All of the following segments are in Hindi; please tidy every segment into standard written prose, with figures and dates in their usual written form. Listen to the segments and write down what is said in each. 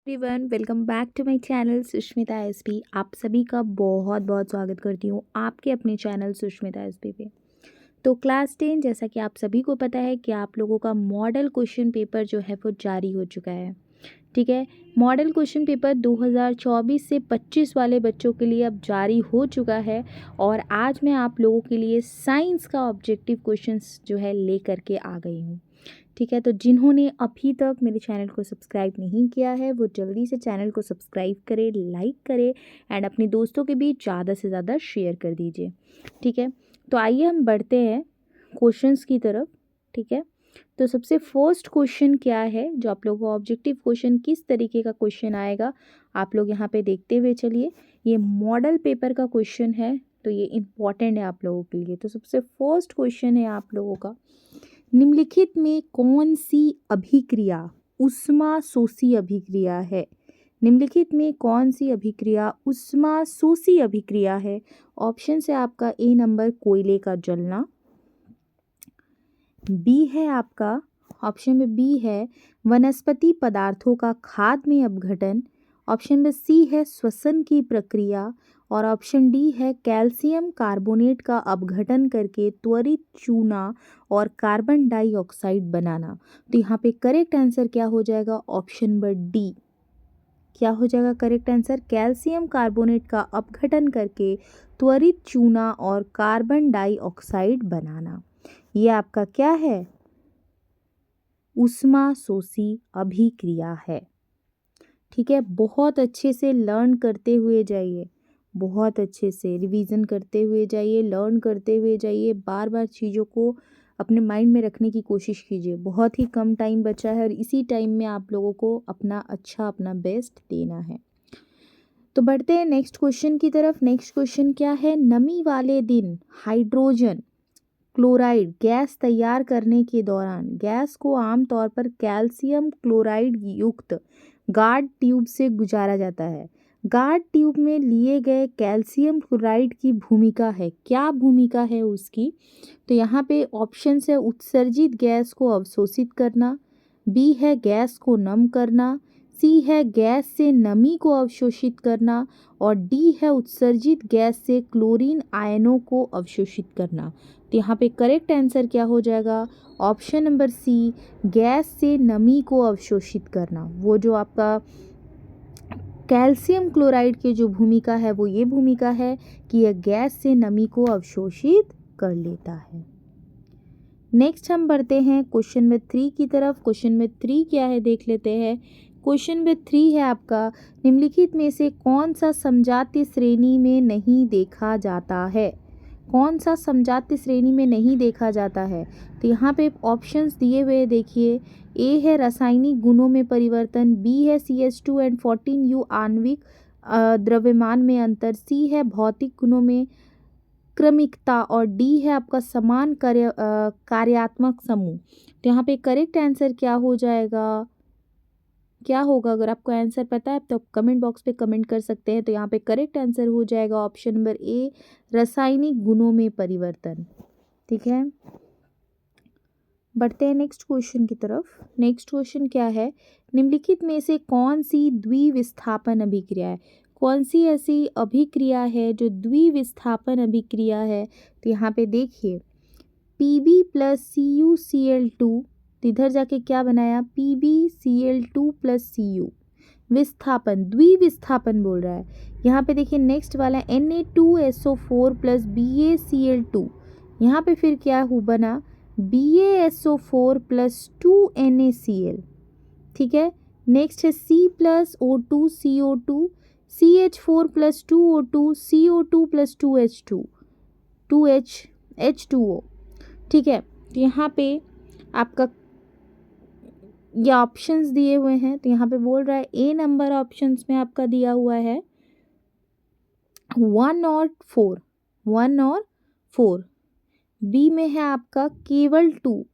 Everyone, welcome back to my channel Sushmita SP. आप सभी का बहुत बहुत स्वागत करती हूँ आपके अपने चैनल सुष्मिता एसपी पे। तो क्लास 10, जैसा कि आप सभी को पता है कि आप लोगों का मॉडल क्वेश्चन पेपर जो है वो जारी हो चुका है। ठीक है, मॉडल क्वेश्चन पेपर 2024 से 25 वाले बच्चों के लिए अब जारी हो चुका है। और आज मैं आप लोगों के लिए साइंस का ऑब्जेक्टिव क्वेश्चंस जो है ले करके आ गई हूँ। ठीक है, तो जिन्होंने अभी तक मेरे चैनल को सब्सक्राइब नहीं किया है वो जल्दी से चैनल को सब्सक्राइब करे, लाइक करे एंड अपने दोस्तों के बीच ज़्यादा से ज़्यादा शेयर कर दीजिए। ठीक है, तो आइए हम बढ़ते हैं क्वेश्चंस की तरफ। ठीक है, तो सबसे फर्स्ट क्वेश्चन क्या है, जो आप लोगों को ऑब्जेक्टिव क्वेश्चन किस तरीके का क्वेश्चन आएगा आप लोग यहाँ पे देखते हुए चलिए। ये मॉडल पेपर का क्वेश्चन है, तो ये इम्पॉर्टेंट है आप लोगों के लिए। तो सबसे फर्स्ट क्वेश्चन है आप लोगों का, निम्नलिखित में कौन सी अभिक्रिया ऊष्मा शोषी अभिक्रिया है। निम्नलिखित में कौन सी अभिक्रिया ऊष्मा शोषी अभिक्रिया है। ऑप्शन है आपका ए नंबर कोयले का जलना, बी है आपका ऑप्शन में बी है वनस्पति पदार्थों का खाद में अपघटन, ऑप्शन में सी है श्वसन की प्रक्रिया और ऑप्शन डी है कैल्शियम कार्बोनेट का अपघटन करके त्वरित चूना और कार्बन डाइऑक्साइड बनाना। तो यहाँ पे करेक्ट आंसर क्या हो जाएगा, ऑप्शन नंबर डी। क्या हो जाएगा करेक्ट आंसर, कैल्शियम कार्बोनेट का अपघटन करके त्वरित चूना और कार्बन डाइऑक्साइड बनाना। ये आपका क्या है, ऊष्मा शोषी अभिक्रिया है। ठीक है, बहुत अच्छे से लर्न करते हुए जाइए, बहुत अच्छे से रिवीजन करते हुए जाइए, लर्न करते हुए जाइए, बार बार चीज़ों को अपने माइंड में रखने की कोशिश कीजिए। बहुत ही कम टाइम बचा है और इसी टाइम में आप लोगों को अपना बेस्ट देना है। तो बढ़ते हैं नेक्स्ट क्वेश्चन की तरफ। नेक्स्ट क्वेश्चन क्या है, नमी वाले दिन हाइड्रोजन क्लोराइड गैस तैयार करने के दौरान गैस को आमतौर पर कैल्शियम क्लोराइड युक्त गार्ड ट्यूब से गुजारा जाता है। गार्ड ट्यूब में लिए गए कैल्शियम क्लोराइड की भूमिका है, क्या भूमिका है उसकी। तो यहाँ पे ऑप्शन है उत्सर्जित गैस को अवशोषित करना, बी है गैस को नम करना, सी है गैस से नमी को अवशोषित करना और डी है उत्सर्जित गैस से क्लोरीन आयनों को अवशोषित करना। तो यहाँ पे करेक्ट आंसर क्या हो जाएगा, ऑप्शन नंबर सी, गैस से नमी को अवशोषित करना। वो जो आपका कैल्शियम क्लोराइड की जो भूमिका है वो ये भूमिका है कि यह गैस से नमी को अवशोषित कर लेता है। नेक्स्ट हम बढ़ते हैं क्वेश्चन नंबर 3 की तरफ। क्वेश्चन नंबर 3 क्या है देख लेते हैं। क्वेश्चन नंबर 3 है आपका, निम्नलिखित में से कौन सा समजातीय श्रेणी में नहीं देखा जाता है। कौन सा समजातीय श्रेणी में नहीं देखा जाता है। तो यहाँ पे ऑप्शंस दिए हुए देखिए, ए है रासायनिक गुणों में परिवर्तन, बी है CH2 एंड 14U आणविक द्रव्यमान में अंतर, सी है भौतिक गुणों में क्रमिकता और डी है आपका समान कार्यात्मक समूह। तो यहाँ पे करेक्ट आंसर क्या हो जाएगा, क्या होगा। अगर आपको आंसर पता है तो आप कमेंट बॉक्स पे कमेंट कर सकते हैं। तो यहाँ पे करेक्ट आंसर हो जाएगा ऑप्शन नंबर ए, रासायनिक गुणों में परिवर्तन। ठीक है, बढ़ते हैं नेक्स्ट क्वेश्चन की तरफ। नेक्स्ट क्वेश्चन क्या है, निम्नलिखित में से कौन सी द्विविस्थापन अभिक्रिया है। कौन सी ऐसी अभिक्रिया है जो द्विविस्थापन अभिक्रिया है। तो यहाँ पे देखिए Pb प्लस CuCl2, तो इधर जाके क्या बनाया, PbCl2 प्लस Cu, विस्थापन द्विविस्थापन बोल रहा है। यहाँ पे देखिए नेक्स्ट वाला Na2SO4 प्लस BaCl2, यहाँ पे फिर क्या हो बना BaSO4 प्लस 2NaCl। ठीक है, नेक्स्ट है C plus O2 CO2, CH4 plus 2O2 CO2 plus 2H2 H2O। ठीक है, तो यहाँ पे आपका ये ऑप्शंस दिए हुए हैं। तो यहाँ पे बोल रहा है ए नंबर ऑप्शंस में आपका दिया हुआ है 1 और 4, बी में है आपका केवल 2,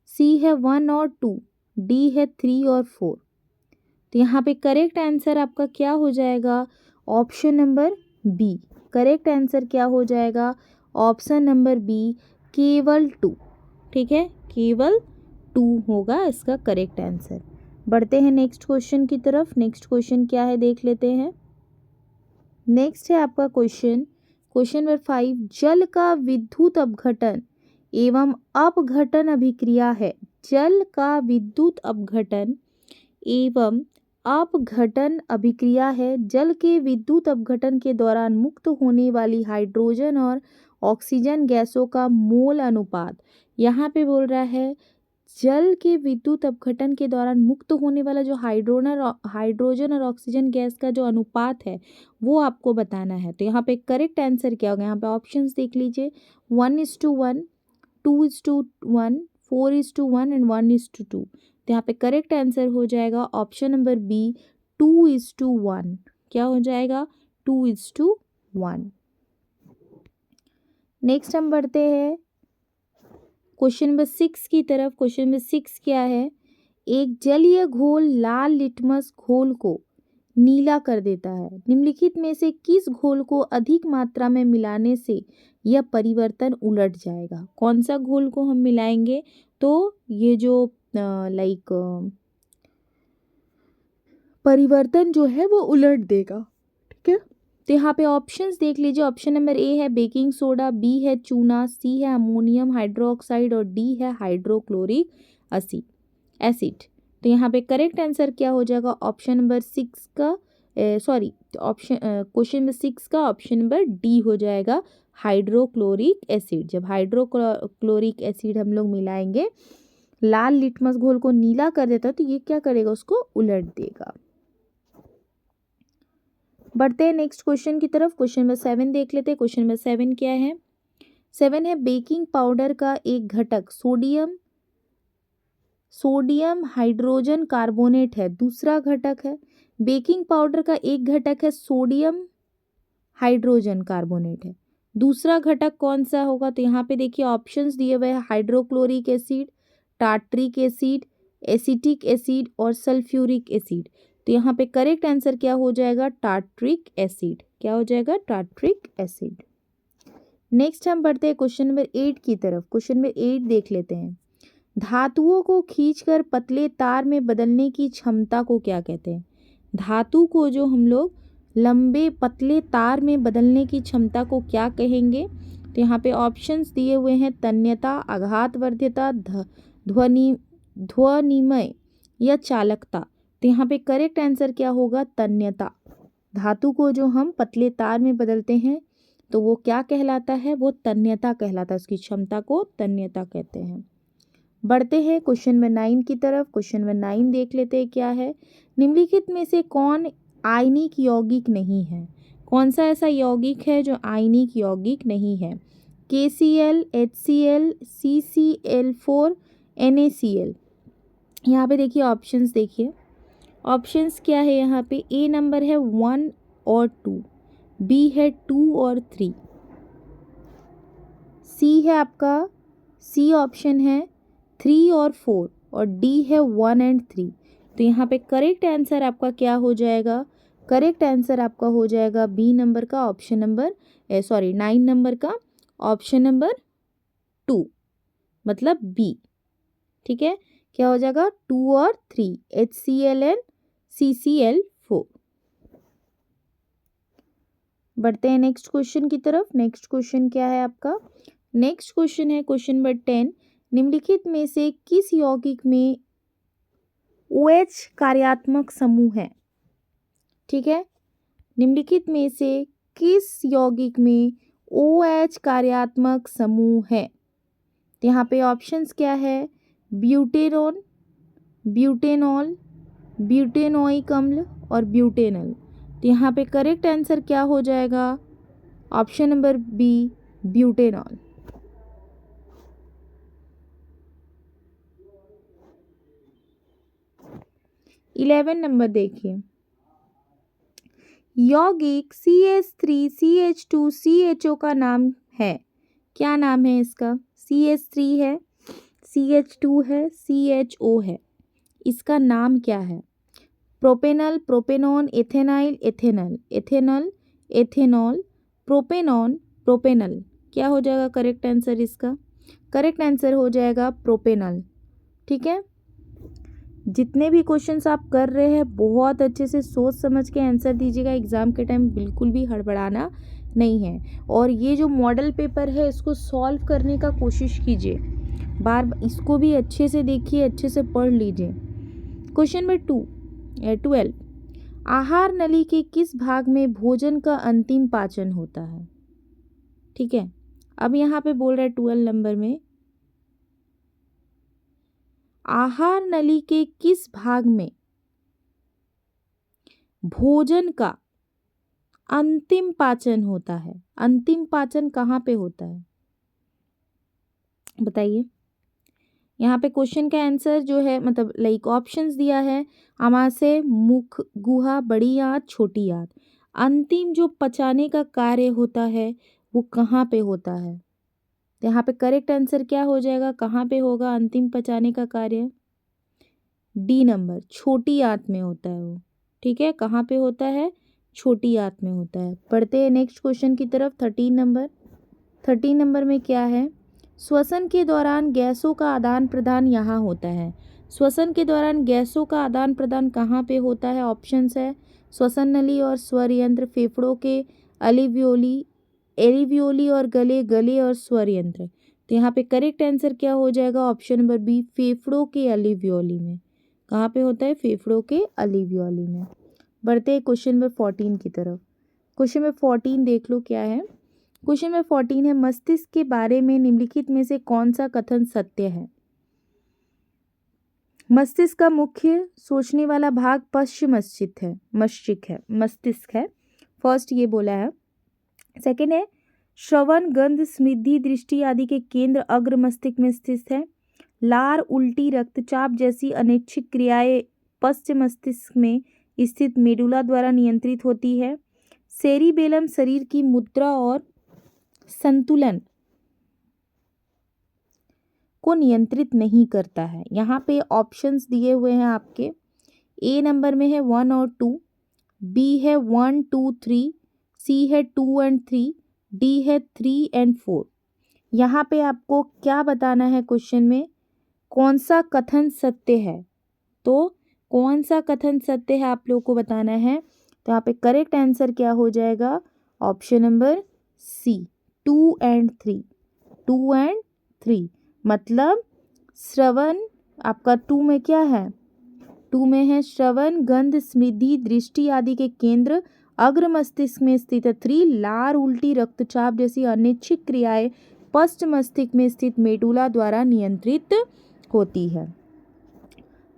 सी है 1 और 2, डी है 3 और 4। तो यहाँ पे करेक्ट आंसर आपका क्या हो जाएगा, option number B. Correct answer क्या हो जाएगा, ऑप्शन नंबर बी, केवल 2। ठीक है, केवल 2 होगा इसका करेक्ट आंसर। बढ़ते हैं नेक्स्ट क्वेश्चन की तरफ। नेक्स्ट क्वेश्चन क्या है देख लेते हैं। नेक्स्ट है आपका क्वेश्चन नंबर 5, जल का विद्युत अपघटन एवं अपघटन अभिक्रिया है। जल का विद्युत अपघटन एवं अपघटन अभिक्रिया है। जल के विद्युत अपघटन के दौरान मुक्त होने वाली हाइड्रोजन और ऑक्सीजन गैसों का मोल अनुपात। यहाँ पे बोल रहा है जल के विद्युत अपघटन के दौरान मुक्त होने वाला जो हाइड्रोजन और ऑक्सीजन गैस का जो अनुपात है वो आपको बताना है। तो यहाँ पे करेक्ट आंसर क्या होगा, यहाँ पे ऑप्शंस देख लीजिए, 1:1, 2:1, 4:1 एंड 1:2। तो यहाँ पे करेक्ट आंसर हो जाएगा ऑप्शन नंबर बी, 2:1। क्या हो जाएगा, 2:1। नेक्स्ट हम बढ़ते हैं क्वेश्चन नंबर 6 की तरफ। क्वेश्चन नंबर 6 क्या है, एक जलीय घोल लाल लिटमस घोल को नीला कर देता है। निम्नलिखित में से किस घोल को अधिक मात्रा में मिलाने से यह परिवर्तन उलट जाएगा। कौन सा घोल को हम मिलाएंगे तो ये जो परिवर्तन जो है वो उलट देगा। ठीक है, तो यहाँ पे ऑप्शंस देख लीजिए। ऑप्शन नंबर ए है बेकिंग सोडा, बी है चूना, सी है अमोनियम हाइड्रोक्साइड और डी है हाइड्रोक्लोरिक एसिड। तो यहाँ पे करेक्ट आंसर क्या हो जाएगा, ऑप्शन नंबर 6 का ऑप्शन क्वेश्चन नंबर 6 का ऑप्शन नंबर डी हो जाएगा, हाइड्रोक्लोरिक एसिड। जब हाइड्रोक्लोरिक एसिड हम लोग मिलाएंगे, लाल लिटमस घोल को नीला कर देता है तो ये क्या करेगा, उसको उलट देगा। बढ़ते हैं नेक्स्ट क्वेश्चन की तरफ। क्वेश्चन नंबर 7 देख लेते हैं। क्वेश्चन नंबर 7 क्या है, 7 है बेकिंग पाउडर का एक घटक सोडियम हाइड्रोजन कार्बोनेट है। दूसरा घटक है बेकिंग पाउडर का एक घटक है सोडियम हाइड्रोजन कार्बोनेट है। दूसरा घटक कौन सा होगा, तो यहाँ पे देखिए ऑप्शंस दिए हुए हैं, hydrochloric acid, tartaric acid, acetic acid और सल्फ्यूरिक एसिड। तो यहाँ पे करेक्ट आंसर क्या हो जाएगा, टार्ट्रिक एसिड। क्या हो जाएगा, टार्ट्रिक एसिड। नेक्स्ट हम बढ़ते हैं क्वेश्चन नंबर 8 की तरफ। क्वेश्चन नंबर 8 देख लेते हैं। धातुओं को खींचकर पतले तार में बदलने की क्षमता को क्या कहते हैं। धातु को जो हम लोग लंबे पतले तार में बदलने की क्षमता को क्या कहेंगे। तो यहाँ पे ऑप्शंस दिए हुए हैं, तन्यता, आघातवर्ध्यता, ध्वनिमय या चालकता। तो यहाँ पे करेक्ट आंसर क्या होगा, तन्यता। धातु को जो हम पतले तार में बदलते हैं तो वो क्या कहलाता है, वो तन्यता कहलाता है। उसकी क्षमता को तन्यता कहते हैं। बढ़ते हैं क्वेश्चन नंबर 9 की तरफ। क्वेश्चन नंबर 9 देख लेते हैं क्या है, निम्नलिखित में से कौन आयनिक यौगिक नहीं है। कौन सा ऐसा यौगिक है जो आयनिक यौगिक नहीं है। KCl, HCl, CCl4, NaCl। यहाँ पे देखिए ऑप्शंस, देखिए ऑप्शंस क्या है। यहाँ पे ए नंबर है 1 और 2, बी है 2 और 3, सी है आपका, सी ऑप्शन है 3 और 4 और डी है 1 एंड 3। तो यहाँ पे करेक्ट आंसर आपका क्या हो जाएगा, करेक्ट आंसर आपका हो जाएगा बी नंबर का ऑप्शन नंबर 9 नंबर का ऑप्शन नंबर 2, मतलब बी। ठीक है, क्या हो जाएगा, 2 और 3, HCl एंड CCl4। बढ़ते हैं नेक्स्ट क्वेश्चन की तरफ। नेक्स्ट क्वेश्चन क्या है आपका, नेक्स्ट क्वेश्चन है क्वेश्चन नंबर 10, निम्नलिखित में से किस यौगिक में OH कार्यात्मक समूह है। ठीक है, निम्नलिखित में से किस यौगिक में OH कार्यात्मक समूह है। तो यहाँ पे ऑप्शंस क्या है, ब्यूटेरोन, ब्यूटेनॉल, ब्यूटेनोइक अम्ल और ब्यूटेनल। तो यहाँ पे करेक्ट आंसर क्या हो जाएगा, option number B, butanol. Eleven number देखिए, यौगिक CH3CH2CHO का नाम है। क्या नाम है इसका, CH3 है, CH2 है, CHO है, इसका नाम क्या है। Propanal, propanone, ethenyl, ethanal, ethanal, ethanol, propanone, propanal. क्या हो जाएगा करेक्ट आंसर इसका, करेक्ट आंसर हो जाएगा प्रोपेनल। ठीक है, जितने भी क्वेश्चंस आप कर रहे हैं बहुत अच्छे से सोच समझ के आंसर दीजिएगा। एग्ज़ाम के टाइम बिल्कुल भी हड़बड़ाना नहीं है। और ये जो मॉडल पेपर है इसको सॉल्व करने का कोशिश कीजिए, इसको भी अच्छे से देखिए, अच्छे से पढ़ लीजिए। क्वेश्चन नंबर 12, आहार नली के किस भाग में भोजन का अंतिम पाचन होता है? ठीक है, अब यहाँ पे बोल रहा है 12 नंबर में, आहार नली के किस भाग में भोजन का अंतिम पाचन होता है? अंतिम पाचन कहाँ पे होता है बताइए। यहाँ पे क्वेश्चन का आंसर जो है मतलब लाइक ऑप्शंस दिया है, आमाशय, मुख, गुहा, बड़ी आंत, छोटी आंत। अंतिम जो पचाने का कार्य होता है वो कहाँ पे होता है? तो यहाँ पे करेक्ट आंसर क्या हो जाएगा, कहाँ पे होगा अंतिम पचाने का कार्य? डी नंबर, छोटी आंत में होता है वो। ठीक है, कहाँ पे होता है? छोटी आंत में होता है। पढ़ते हैं नेक्स्ट क्वेश्चन की तरफ। 13 नंबर में क्या है? श्वसन के दौरान गैसों का आदान प्रदान यहाँ होता है। श्वसन के दौरान गैसों का आदान प्रदान कहाँ पे होता है? ऑप्शंस है श्वसन नली और स्वर यंत्र, फेफड़ों के एलिवियोली और गले और स्वर यंत्र। तो यहाँ पे करेक्ट आंसर क्या हो जाएगा? ऑप्शन नंबर बी, फेफड़ों के एलिवियोली में। कहाँ पे होता है? फेफड़ों के एलिवियोली में। बढ़ते हैं क्वेश्चन नंबर 14 की तरफ। क्वेश्चन नंबर 14 देख लो क्या है। क्वेश्चन नंबर 14 है, मस्तिष्क के बारे में निम्नलिखित में से कौन सा कथन सत्य है? मस्तिष्क का मुख्य सोचने वाला भाग पश्चिम मस्तिष्क है। फर्स्ट ये बोला है। सेकंड है, श्रवण, गंध, स्मृति, दृष्टि आदि के केंद्र अग्र मस्तिष्क में स्थित है। लार, उल्टी, रक्तचाप जैसी अनैच्छिक क्रियाएं पश्चिम मस्तिष्क में स्थित मेडुला द्वारा नियंत्रित होती है। सेरिबेलम शरीर की मुद्रा और संतुलन को नियंत्रित नहीं करता है। यहाँ पे ऑप्शंस दिए हुए हैं आपके। ए नंबर में है 1 और 2, बी है 1, 2, 3, सी है 2 एंड 3, डी है 3 एंड 4। यहाँ पे आपको क्या बताना है क्वेश्चन में? कौन सा कथन सत्य है? तो कौन सा कथन सत्य है आप लोगों को बताना है। तो यहाँ पे करेक्ट आंसर क्या हो जाएगा? Option number C, 2 and 3। मतलब श्रवण आपका 2 में क्या है? 2 में है श्रवण, गंध, स्मृति, दृष्टि आदि के केंद्र अग्र मस्तिष्क में स्थित है। 3, लार, उल्टी, रक्तचाप जैसी अनैच्छिक क्रियाएं पश्चिम मस्तिष्क में स्थित मेडुला द्वारा नियंत्रित होती है।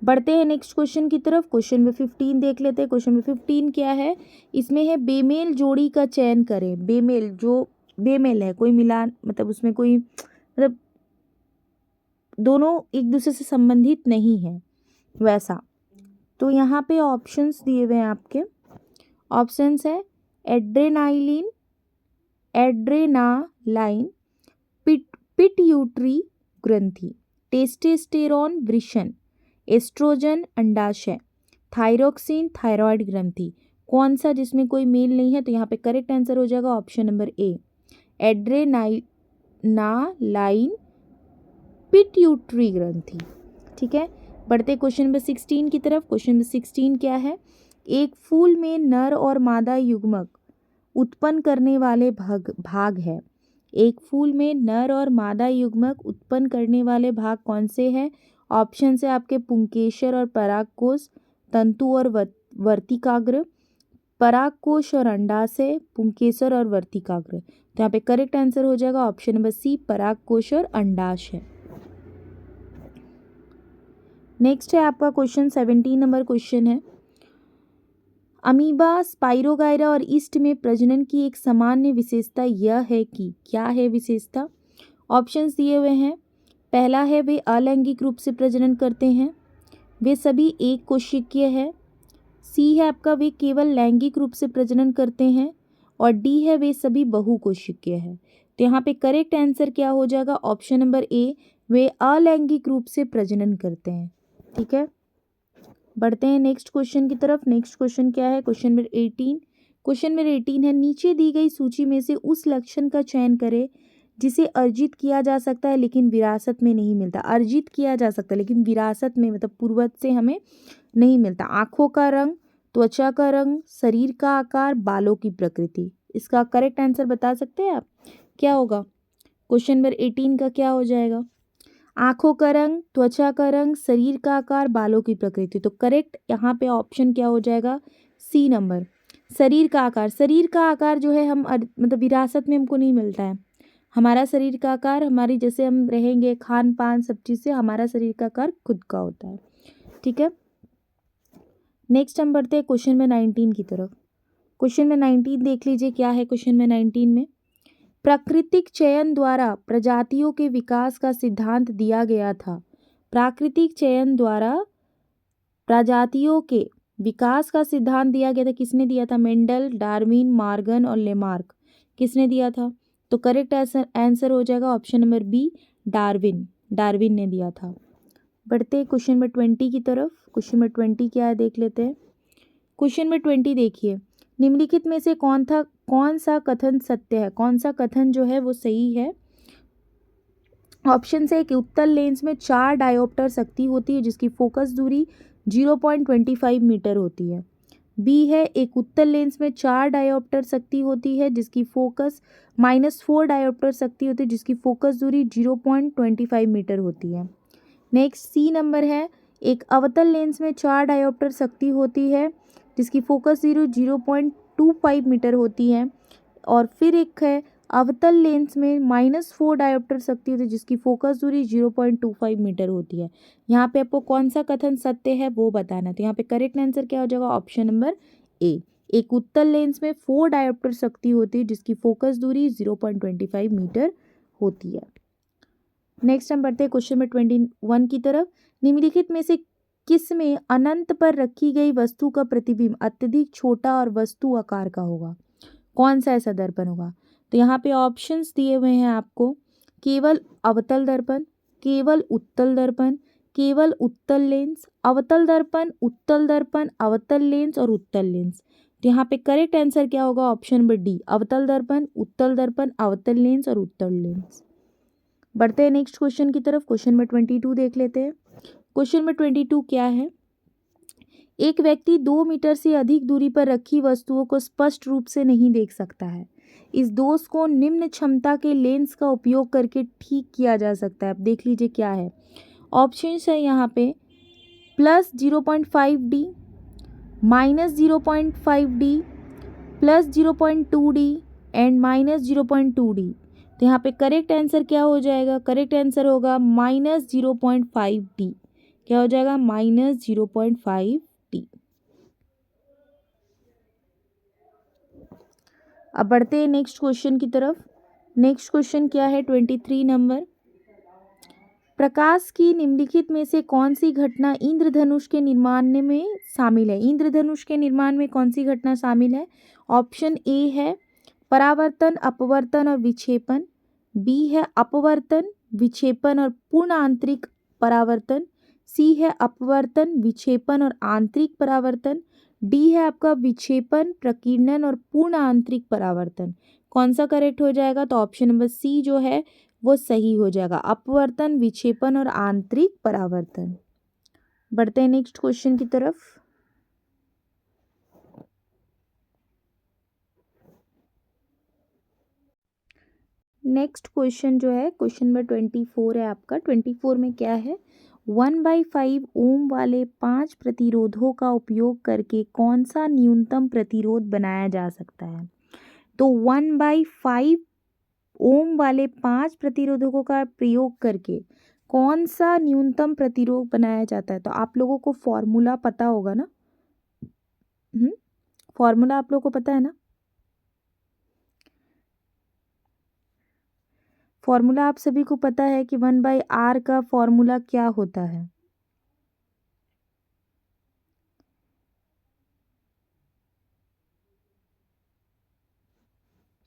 बढ़ते हैं नेक्स्ट क्वेश्चन की तरफ। क्वेश्चन नंबर 15 देख लेते हैं। क्वेश्चन नंबर 15 क्या है? इसमें है बेमेल जोड़ी का चयन करें। बेमेल, जो बेमेल है, कोई मिलान मतलब उसमें कोई मतलब दोनों एक दूसरे से संबंधित नहीं है वैसा। तो यहाँ पे ऑप्शंस दिए हुए हैं आपके। ऑप्शंस है एड्रेनालाइन, पिट्यूटरी ग्रंथि, टेस्टोस्टेरोन वृषण, एस्ट्रोजन अंडाशय, थायरोक्सिन थायराइड ग्रंथि। कौन सा जिसमें कोई मेल नहीं है? तो यहाँ पे करेक्ट आंसर हो जाएगा option number A, adrenaline pituitary ग्रंथि। ठीक है, बढ़ते क्वेश्चन नंबर 16 की तरफ। क्वेश्चन नंबर 16 क्या है? एक फूल में नर और मादा युग्मक उत्पन्न करने वाले भाग है। एक फूल में नर और मादा युग्मक उत्पन्न करने वाले भाग कौन से हैं? ऑप्शन है आपके पुंकेसर और परागकोश, तंतु और वर्तिकाग्र, परागकोश और अंडाशय, पुंकेसर और वर्तिकाग्र। तो यहाँ पे करेक्ट आंसर हो जाएगा ऑप्शन नंबर सी, परागकोश और अंडाशय। नेक्स्ट है आपका क्वेश्चन 17 नंबर क्वेश्चन है, अमीबा, स्पाइरोगाइरा और ईस्ट में प्रजनन की एक सामान्य विशेषता यह है कि क्या है विशेषता? ऑप्शंस दिए हुए हैं। पहला है वे अलैंगिक रूप से प्रजनन करते हैं, वे सभी एक कोशिकीय है, सी है आपका वे केवल लैंगिक रूप से प्रजनन करते हैं, और डी है वे सभी बहुकोशिकीय है। तो यहाँ पे करेक्ट आंसर क्या हो जाएगा? ऑप्शन नंबर ए, वे अलैंगिक रूप से प्रजनन करते हैं। ठीक है, बढ़ते हैं नेक्स्ट क्वेश्चन की तरफ। नेक्स्ट क्वेश्चन क्या है? Question number 18। क्वेश्चन नंबर 18 है, नीचे दी गई सूची में से उस लक्षण का चयन करें जिसे अर्जित किया जा सकता है लेकिन विरासत में नहीं मिलता। अर्जित किया जा सकता है लेकिन विरासत में मतलब पूर्वज से हमें नहीं मिलता। आँखों का रंग, त्वचा का रंग, शरीर का आकार, बालों की प्रकृति। इसका करेक्ट आंसर बता सकते हैं आप, क्या होगा? क्वेश्चन नंबर 18 का क्या हो जाएगा? आँखों का रंग, त्वचा का रंग, शरीर का आकार, बालों की प्रकृति। तो करेक्ट यहाँ पे ऑप्शन क्या हो जाएगा? सी नंबर, शरीर का आकार। शरीर का आकार जो है हम मतलब विरासत में हमको नहीं मिलता है। हमारा शरीर का आकार हमारी जैसे हम रहेंगे खान पान सब चीज़ से हमारा शरीर का आकार खुद का होता है। ठीक है, नेक्स्ट हम बढ़ते हैं क्वेश्चन में 19 की तरफ। क्वेश्चन में 19 देख लीजिए क्या है क्वेश्चन में 19 में। प्राकृतिक चयन द्वारा प्रजातियों के विकास का सिद्धांत दिया गया था। प्राकृतिक चयन द्वारा प्रजातियों के विकास का सिद्धांत दिया गया था। किसने दिया था? मेंडल, डार्विन, मॉर्गन और लेमार्क। किसने दिया था? तो करेक्ट आंसर हो जाएगा option number B, Darwin. Darwin ने दिया था। बढ़ते हैं क्वेश्चन नंबर 20 की तरफ। क्वेश्चन नंबर 20 क्या है देख लेते हैं। क्वेश्चन नंबर 20 देखिए, निम्नलिखित में से कौन सा कथन सत्य है? कौन सा कथन जो है वो सही है? ऑप्शन से, कि उत्तल लेंस में 4 डायोप्टर शक्ति होती है जिसकी फोकस दूरी 0.25 मीटर होती है। बी है, एक उत्तल लेंस में 4 डायोप्टर शक्ति होती है जिसकी फोकस -4 डायोप्टर शक्ति होती है जिसकी फोकस दूरी 0.25 मीटर होती है। नेक्स्ट सी नंबर है, एक अवतल लेंस में 4 डायोप्टर शक्ति होती है जिसकी फोकस दूरी 0.25 मीटर होती है। और फिर एक है अवतल लेंस में -4 डायोप्टर शक्ति होती है जिसकी फोकस दूरी 0.25 मीटर होती है। यहाँ पे आपको कौन सा कथन सत्य है वो बताना। तो यहाँ पे करेक्ट आंसर क्या हो जाएगा? ऑप्शन नंबर ए, एक उत्तल लेंस में 4 डायोप्टर शक्ति होती है जिसकी फोकस दूरी 0.25 मीटर होती है। नेक्स्ट हम बढ़ते हैं क्वेश्चन नंबर 21 की तरफ। निम्नलिखित में से किस में अनंत पर रखी गई वस्तु का प्रतिबिंब अत्यधिक छोटा और वस्तु आकार का होगा? कौन सा ऐसा दर्पण होगा? तो यहाँ पे ऑप्शंस दिए हुए हैं आपको, केवल अवतल दर्पण, केवल उत्तल दर्पण, केवल उत्तल लेंस, अवतल दर्पण, उत्तल दर्पण, अवतल लेंस और उत्तल लेंस। तो यहाँ पे करेक्ट आंसर क्या होगा? ऑप्शन नंबर डी, अवतल दर्पण, उत्तल दर्पण, अवतल लेंस और उत्तल लेंस। बढ़ते हैं नेक्स्ट क्वेश्चन की तरफ। क्वेश्चन नंबर 22 देख लेते हैं। क्वेश्चन नंबर 22 क्या है? एक व्यक्ति 2 मीटर से अधिक दूरी पर रखी वस्तुओं को स्पष्ट रूप से नहीं देख सकता है। इस दोष को निम्न क्षमता के लेंस का उपयोग करके ठीक किया जा सकता है। अब देख लीजिए क्या है। ऑप्शंस है यहाँ पे +0.5D, -0.5D, +0.2D and -0.2D। तो यहाँ पे करेक्ट आंसर क्या हो जाएगा? करेक्ट आंसर होगा -0.5D। क्या हो जाएगा? -0.5D। अब बढ़ते हैं नेक्स्ट क्वेश्चन की तरफ। नेक्स्ट क्वेश्चन क्या है? 23 नंबर। प्रकाश की निम्नलिखित में से कौन सी घटना इंद्रधनुष के निर्माण में शामिल है? इंद्रधनुष के निर्माण में कौन सी घटना शामिल है? ऑप्शन ए है परावर्तन, अपवर्तन और विक्षेपण। बी है अपवर्तन, विक्षेपण और पूर्ण आंतरिक परावर्तन। सी है अपवर्तन, विक्षेपण और आंतरिक परावर्तन। डी है आपका विक्षेपण, प्रकीर्णन और पूर्ण आंतरिक परावर्तन। कौन सा करेक्ट हो जाएगा? तो ऑप्शन नंबर सी जो है वो सही हो जाएगा, अपवर्तन, विक्षेपण और आंतरिक परावर्तन। बढ़ते हैं नेक्स्ट क्वेश्चन की तरफ। नेक्स्ट क्वेश्चन जो है क्वेश्चन नंबर 24 है आपका। 24 में क्या है? 1/5 ओम वाले 5 प्रतिरोधों का उपयोग करके कौन सा न्यूनतम प्रतिरोध बनाया जा सकता है? तो 1/5 ओम वाले 5 प्रतिरोधकों का प्रयोग करके कौन सा न्यूनतम प्रतिरोध बनाया जाता है? तो आप लोगों को फॉर्मूला पता होगा ना? फॉर्मूला आप लोगों को पता है ना? फॉर्मूला आप सभी को पता है कि 1/r का फॉर्मूला क्या होता है?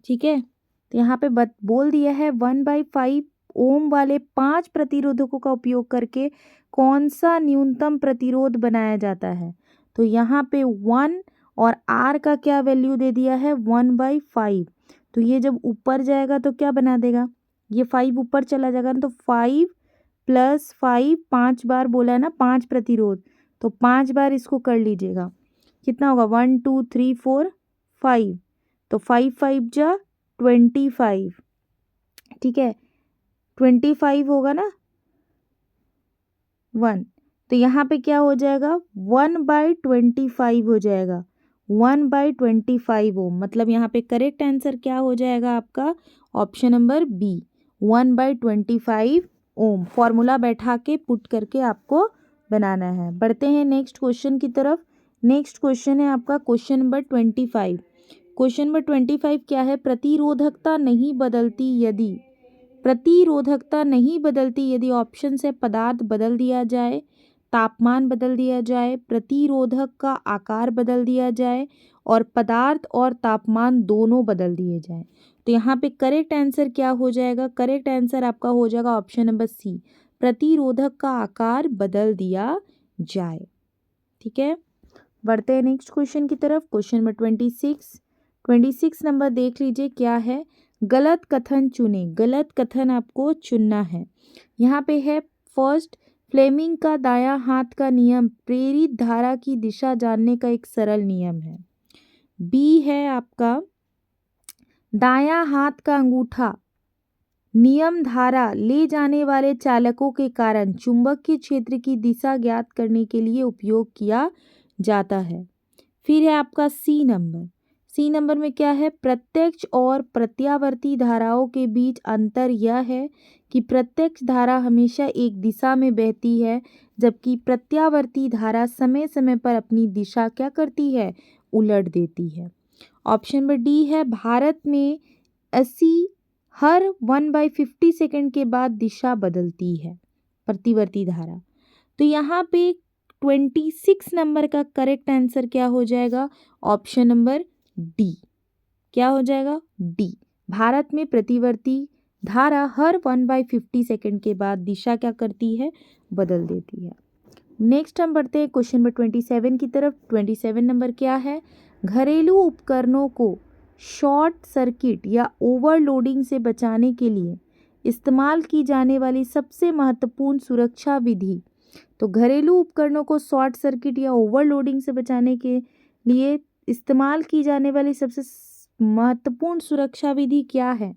ठीक है, तो यहाँ पे बोल दिया है 1/5 ओम वाले 5 प्रतिरोधकों का उपयोग करके कौन सा न्यूनतम प्रतिरोध बनाया जाता है? तो यहाँ पे 1 और r का क्या वैल्यू दे दिया है? 1/5। तो ये जब ऊपर जाएगा तो क्या बना देगा? ये 5 ऊपर चला जाएगा ना, तो 5 + 5 5 बार बोला है ना, 5 प्रतिरोध, तो 5 बार इसको कर लीजिएगा। कितना होगा 1 2 3 4 5, तो 5 5 जा 25, ठीक है 25 होगा ना 1, तो यहाँ पे क्या हो जाएगा 1/25 हो जाएगा, 1/25 ओम। मतलब यहाँ पे करेक्ट आंसर क्या हो जाएगा आपका, ऑप्शन नंबर बी 1/25 ओम। फॉर्मूला बैठा के पुट करके आपको बनाना है। बढ़ते हैं नेक्स्ट क्वेश्चन की तरफ। नेक्स्ट क्वेश्चन है आपका क्वेश्चन नंबर 25। क्वेश्चन नंबर 25 क्या है, प्रतिरोधकता नहीं बदलती यदि, प्रतिरोधकता नहीं बदलती यदि ऑप्शन से पदार्थ बदल दिया जाए, तापमान बदल दिया जाए, प्रतिरोधक का आकार बदल दिया जाए और पदार्थ और तापमान दोनों बदल दिए जाए। तो यहाँ पे करेक्ट आंसर क्या हो जाएगा, करेक्ट आंसर आपका हो जाएगा ऑप्शन नंबर सी, प्रतिरोधक का आकार बदल दिया जाए। ठीक है, बढ़ते हैं नेक्स्ट क्वेश्चन की तरफ। क्वेश्चन नंबर 26 नंबर देख लीजिए क्या है, गलत कथन चुने। गलत कथन आपको चुनना है। यहाँ पे है फर्स्ट, फ्लेमिंग का दायां हाथ का नियम प्रेरित धारा की दिशा जानने का एक सरल नियम है। बी है आपका, दायां हाथ का अंगूठा नियम धारा ले जाने वाले चालकों के कारण चुंबकीय क्षेत्र की दिशा ज्ञात करने के लिए उपयोग किया जाता है। फिर है आपका सी नंबर। सी नंबर में क्या है, प्रत्यक्ष और प्रत्यावर्ती धाराओं के बीच अंतर यह है कि प्रत्यक्ष धारा हमेशा एक दिशा में बहती है, जबकि प्रत्यावर्ती धारा समय समय पर अपनी दिशा क्या करती है, उलट देती है। ऑप्शन नंबर डी है, भारत में 80 हर 1/50 सेकंड के बाद दिशा बदलती है प्रतिवर्ती धारा। तो यहाँ पे 26 नंबर का करेक्ट आंसर क्या हो जाएगा, ऑप्शन नंबर डी। क्या हो जाएगा, डी। भारत में प्रतिवर्ती धारा हर 1/50 सेकंड के बाद दिशा क्या करती है, बदल देती है। नेक्स्ट हम बढ़ते हैं क्वेश्चन नंबर 27 की तरफ। 27 नंबर क्या है, घरेलू उपकरणों को शॉर्ट सर्किट या ओवरलोडिंग से बचाने के लिए इस्तेमाल की जाने वाली सबसे महत्वपूर्ण सुरक्षा विधि। तो घरेलू उपकरणों को शॉर्ट सर्किट या ओवरलोडिंग से बचाने के लिए इस्तेमाल की जाने वाली सबसे महत्वपूर्ण सुरक्षा विधि क्या है,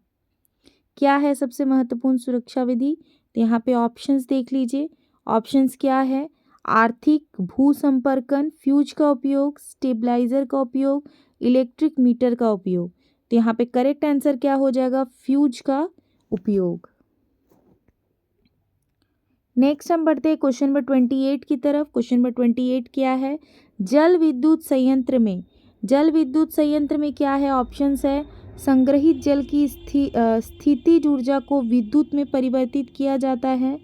क्या है सबसे महत्वपूर्ण सुरक्षा विधि। तो यहाँ पे ऑप्शंस देख लीजिए। ऑप्शंस क्या है, आर्थिक भू संपर्कन, फ्यूज का उपयोग, स्टेबलाइजर का उपयोग, इलेक्ट्रिक मीटर का उपयोग। तो यहाँ पे करेक्ट आंसर क्या हो जाएगा, फ्यूज का उपयोग। नेक्स्ट हम बढ़ते हैं क्वेश्चन नंबर 28 की तरफ। क्वेश्चन नंबर 28 क्या है, जल विद्युत संयंत्र में, जल विद्युत संयंत्र में क्या है, ऑप्शंस है, संग्रहित जल की स्थितिज ऊर्जा को विद्युत में परिवर्तित किया जाता है,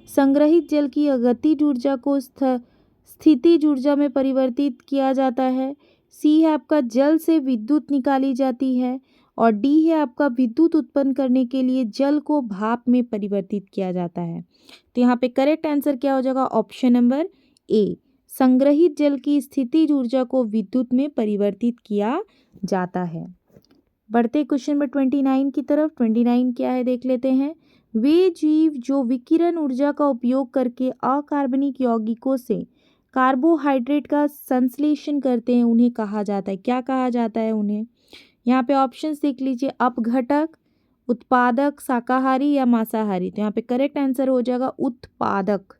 संग्रहित जल की गतिज ऊर्जा को स्थितिज ऊर्जा में परिवर्तित किया जाता है, सी है आपका जल से विद्युत निकाली जाती है, और डी है आपका विद्युत उत्पन्न करने के लिए जल को भाप में परिवर्तित किया जाता है। तो यहाँ पे करेक्ट आंसर क्या हो जाएगा, ऑप्शन नंबर ए, संग्रहित जल की स्थितिज ऊर्जा को विद्युत में परिवर्तित किया जाता है। बढ़ते क्वेश्चन नंबर 29 की तरफ। 29 क्या है देख लेते हैं, वे जीव जो विकिरण ऊर्जा का उपयोग करके अकार्बनिक यौगिकों से कार्बोहाइड्रेट का संश्लेषण करते हैं उन्हें कहा जाता है, क्या कहा जाता है उन्हें। यहाँ पे ऑप्शंस देख लीजिए, अपघटक, उत्पादक, शाकाहारी या मांसाहारी। तो यहाँ पे करेक्ट आंसर हो जाएगा उत्पादक।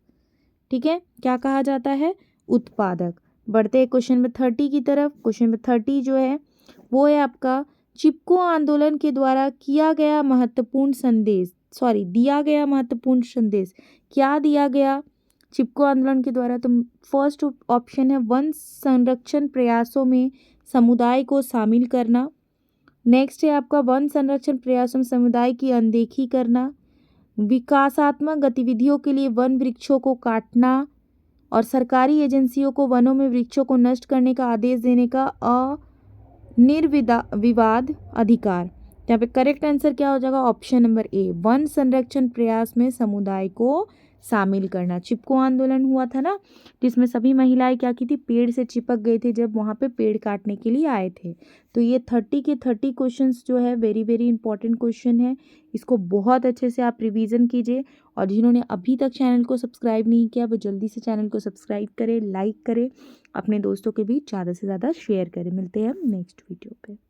ठीक है, क्या कहा जाता है, उत्पादक। बढ़ते हैं क्वेश्चन नंबर 30 की तरफ। क्वेश्चन नंबर 30 जो है वो है आपका, चिपको आंदोलन के द्वारा किया गया महत्वपूर्ण संदेश, दिया गया महत्वपूर्ण संदेश, क्या दिया गया चिपको आंदोलन के द्वारा। तो फर्स्ट ऑप्शन है, वन संरक्षण प्रयासों में समुदाय को शामिल करना। नेक्स्ट है आपका, वन संरक्षण प्रयासों में समुदाय की अनदेखी करना, विकासात्मक गतिविधियों के लिए वन वृक्षों को काटना, और सरकारी एजेंसियों को वनों में वृक्षों को नष्ट करने का आदेश देने का अनिर्विवाद अधिकार। यहाँ पे करेक्ट आंसर क्या हो जाएगा, ऑप्शन नंबर ए, वन संरक्षण प्रयास में समुदाय को शामिल करना। चिपको आंदोलन हुआ था ना, जिसमें सभी महिलाएं क्या की थी, पेड़ से चिपक गए थे जब वहाँ पे पेड़ काटने के लिए आए थे। तो ये 30 के 30 क्वेश्चंस जो है वेरी वेरी इंपॉर्टेंट क्वेश्चन है। इसको बहुत अच्छे से आप रिवीजन कीजिए, और जिन्होंने अभी तक चैनल को सब्सक्राइब नहीं किया वो जल्दी से चैनल को सब्सक्राइब करें, लाइक करें, अपने दोस्तों के बीच ज़्यादा से ज़्यादा शेयर करें। मिलते हैं हम नेक्स्ट वीडियो पे।